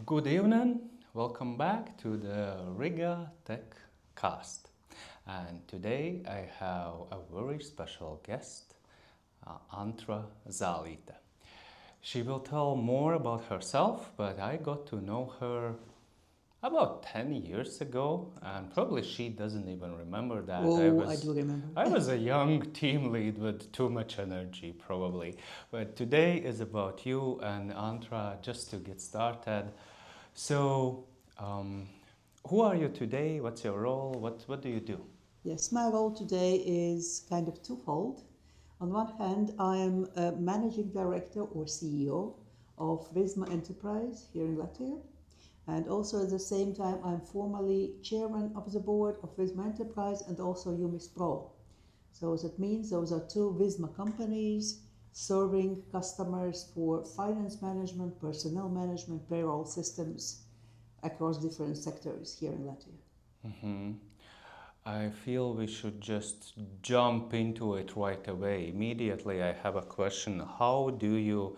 Good evening, welcome back to the Riga Tech Cast. And today I have a very special guest, Antra Zālīte. She will tell more about herself, but I got to know her about 10 years ago, and probably she doesn't even remember that. I do remember. I was a young team lead with too much energy, probably. But today is about you and Antra, just to get started. So, who are you today? What's your role? What do you do? Yes, my role today is kind of twofold. On one hand, I am a managing director or CEO of Visma Enterprise here in Latvia. And also at the same time, I'm formally chairman of the board of Visma Enterprise and also UMIS Pro. So that means those are two Visma companies serving customers for finance management, personnel management, payroll systems across different sectors here in Latvia. Mm-hmm. I feel we should just jump into it right away. Immediately, I have a question. How do you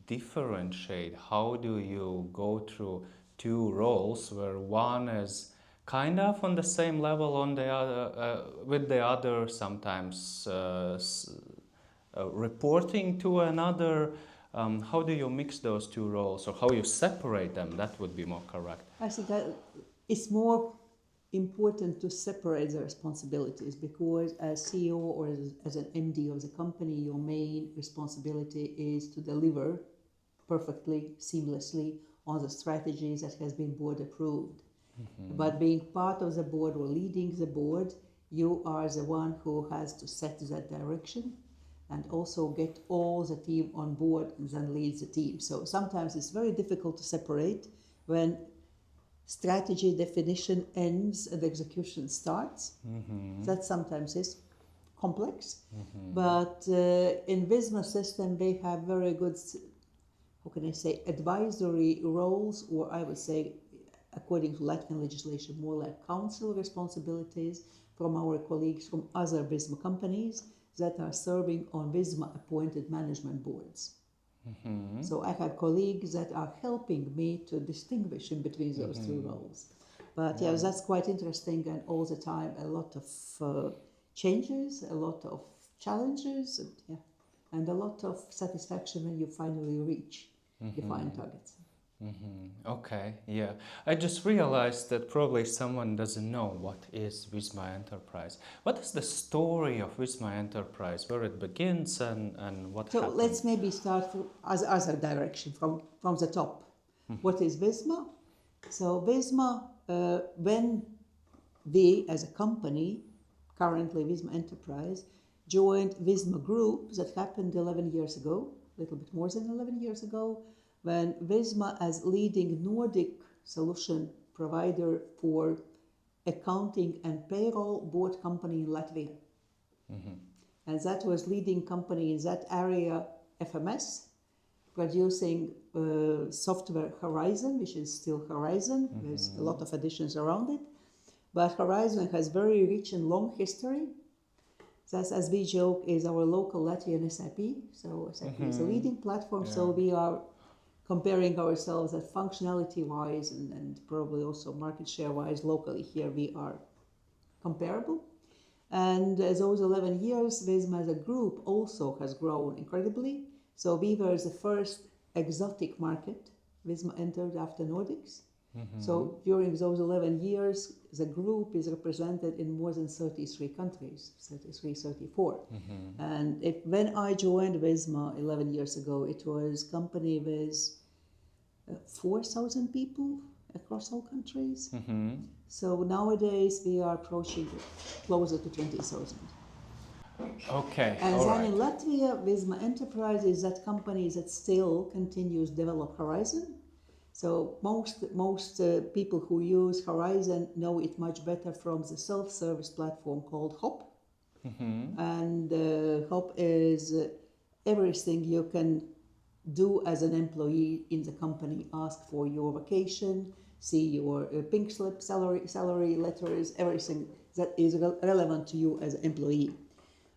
differentiate? How do you go through two roles where one is kind of on the same level on the other, with the other, sometimes reporting to another? How do you mix those two roles, or how you separate them? That would be more correct. I think it's more important to separate the responsibilities, because as CEO or as an MD of the company, your main responsibility is to deliver perfectly, seamlessly on the strategies that has been board approved. Mm-hmm. But being part of the board or leading the board, you are the one who has to set that direction and also get all the team on board and then lead the team. So sometimes it's very difficult to separate when strategy definition ends and execution starts. Mm-hmm. That sometimes is complex. Mm-hmm. But in Visma system, they have very good, advisory roles, or I would say, according to Latvian legislation, more like council responsibilities from our colleagues from other Visma companies that are serving on Visma appointed management boards. Mm-hmm. So I have colleagues that are helping me to distinguish in between those two roles. But yeah, that's quite interesting, and all the time a lot of changes, a lot of challenges, and a lot of satisfaction when you finally reach defined targets. Mm-hmm. Okay, yeah. I just realized that probably someone doesn't know what is Visma Enterprise. What is the story of Visma Enterprise, where it begins and what happened? So let's maybe start as a direction from the top. Mm-hmm. What is Visma? So Visma, when we as a company, currently Visma Enterprise, joined Visma Group, that happened 11 years ago, a little bit more than 11 years ago, when Visma, as leading Nordic solution provider for accounting and payroll board company in Latvia. Mm-hmm. And that was leading company in that area, FMS, producing software Horizon, which is still Horizon. Mm-hmm. There's a lot of additions around it. But Horizon has very rich and long history. That, as we joke, is our local Latvian SAP. So SAP is a leading platform, so we are comparing ourselves at functionality-wise and probably also market share-wise locally here we are comparable. And those 11 years, Visma as a group also has grown incredibly. So we were the first exotic market Visma entered after Nordics. Mm-hmm. So during those 11 years, the group is represented in more than 33 countries, 33, 34. Mm-hmm. And when I joined Visma 11 years ago, it was a company with 4,000 people across all countries. Mm-hmm. So nowadays we are approaching closer to 20,000. Okay. And then in Latvia, Visma Enterprise is that company that still continues to develop Horizon. So most people who use Horizon know it much better from the self-service platform called HOP. Mm-hmm. And HOP is everything you can do as an employee in the company. Ask for your vacation, see your pink slip, salary letters, everything that is relevant to you as an employee.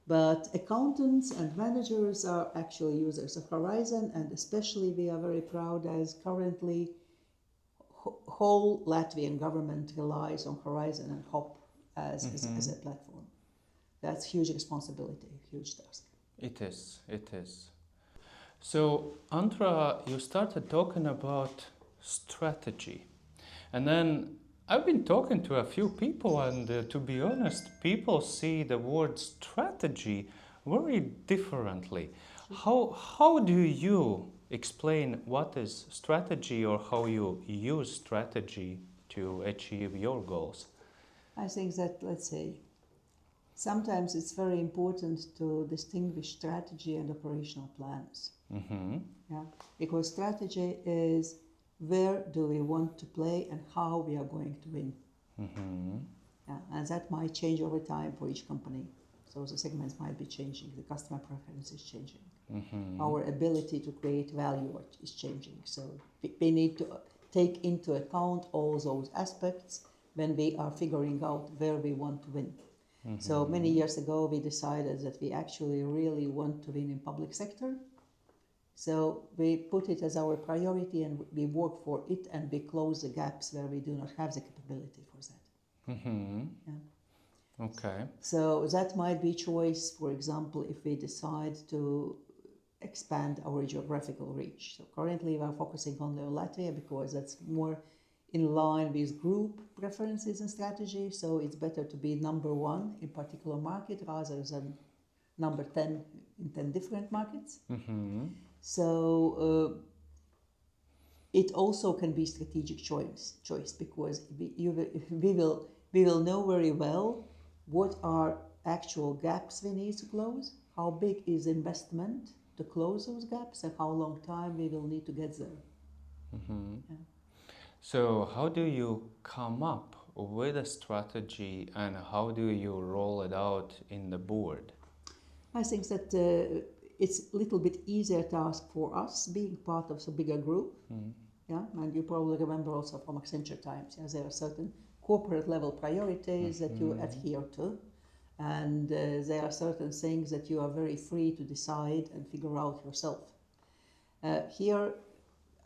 But accountants and managers are actually users of Horizon, and especially we are very proud as currently whole Latvian government relies on Horizon and HOP as a platform. That's huge responsibility, huge task. It is, it is. So, Antra, you started talking about strategy. And then I've been talking to a few people, and to be honest, people see the word strategy very differently. How do you explain what is strategy, or how you use strategy to achieve your goals? I think that, let's say, sometimes it's very important to distinguish strategy and operational plans. Mm-hmm. Yeah? Because strategy is where do we want to play and how we are going to win. Mm-hmm. Yeah? And that might change over time for each company. So the segments might be changing, the customer preference is changing. Mm-hmm. Our ability to create value is changing. So we need to take into account all those aspects when we are figuring out where we want to win. Mm-hmm. So many years ago, we decided that we actually really want to win in public sector. So we put it as our priority and we work for it, and we close the gaps where we do not have the capability for that. Mm-hmm. Yeah. Okay. So that might be choice, for example, if we decide to expand our geographical reach. So currently we are focusing only on Latvia because that's more in line with group preferences and strategy. So it's better to be number one in particular market rather than number 10 in 10 different markets. Mm-hmm. So it also can be strategic choice because we will know very well what are actual gaps we need to close, how big is investment to close those gaps, and how long time we will need to get there. Mm-hmm. Yeah. So how do you come up with a strategy, and how do you roll it out in the board? I think that it's a little bit easier task for us being part of a bigger group. Mm-hmm. Yeah, and you probably remember also from Accenture times. Yeah, there are certain corporate level priorities that you adhere to, and there are certain things that you are very free to decide and figure out yourself. Here,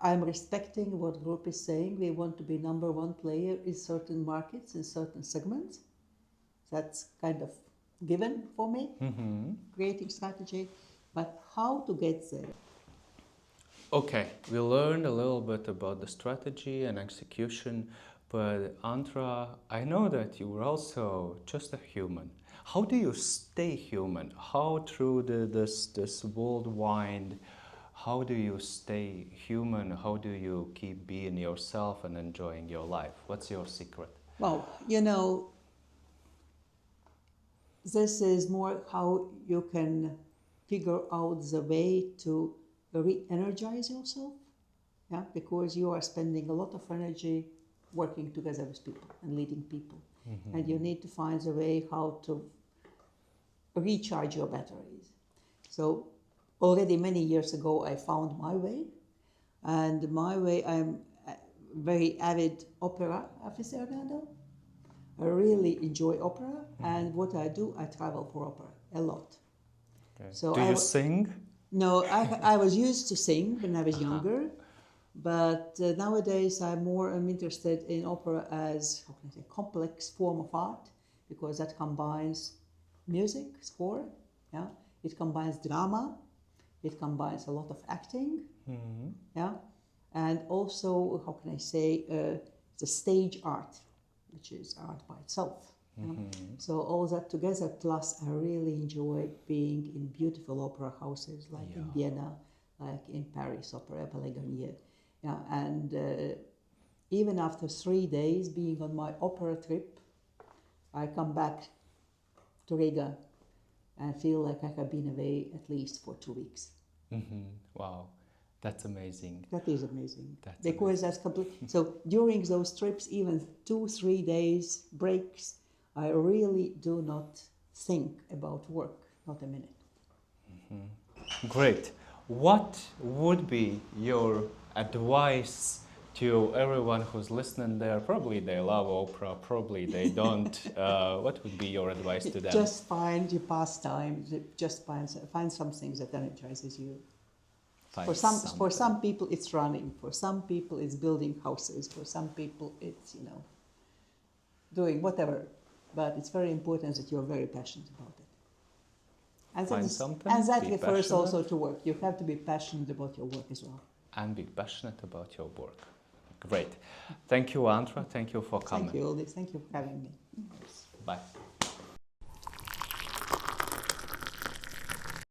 I'm respecting what group is saying. We want to be number one player in certain markets, in certain segments. That's kind of given for me, creating strategy, but how to get there? Okay, we learned a little bit about the strategy and execution, but Antra, I know that you were also just a human. How do you stay human? How through this worldwide, how do you stay human? How do you keep being yourself and enjoying your life? What's your secret? Well, this is more how you can figure out the way to re-energize yourself, yeah, because you are spending a lot of energy working together with people and leading people, and you need to find a way how to recharge your batteries. So already many years ago I found my way, and my way, I'm a very avid opera aficionado. I really enjoy opera, and what I do, I travel for opera a lot. Okay. So do you sing? No, I was used to sing when I was younger, but nowadays I'm interested in opera as, how can I say, complex form of art, because that combines music, score, yeah, it combines drama, it combines a lot of acting, yeah, and also, how can I say, the stage art, which is art by itself. Yeah? So all that together, plus I really enjoy being in beautiful opera houses like in Vienna, like in Paris, Opera Palais Garnier. Yeah, and even after 3 days being on my opera trip, I come back to Riga and feel like I have been away at least for 2 weeks. Wow, that's amazing. That is amazing. That's because that's complete. So during those trips, even 2-3 days breaks, I really do not think about work, not a minute. Great. What would be your advice to everyone who's listening there? Probably they love opera, probably they don't. What would be your advice to them? Just find your pastime, just find something that energizes you. Find For something. some people it's running, for some people it's building houses, for some people it's, you know, doing whatever. But it's very important that you're very passionate about it. And Find something, and that be refers passionate. also to work. You have to be passionate about your work as well. And be passionate about your work. Great. Thank you, Antra. Thank you for coming. Thank you, Ulrich. Thank you for having me. Bye.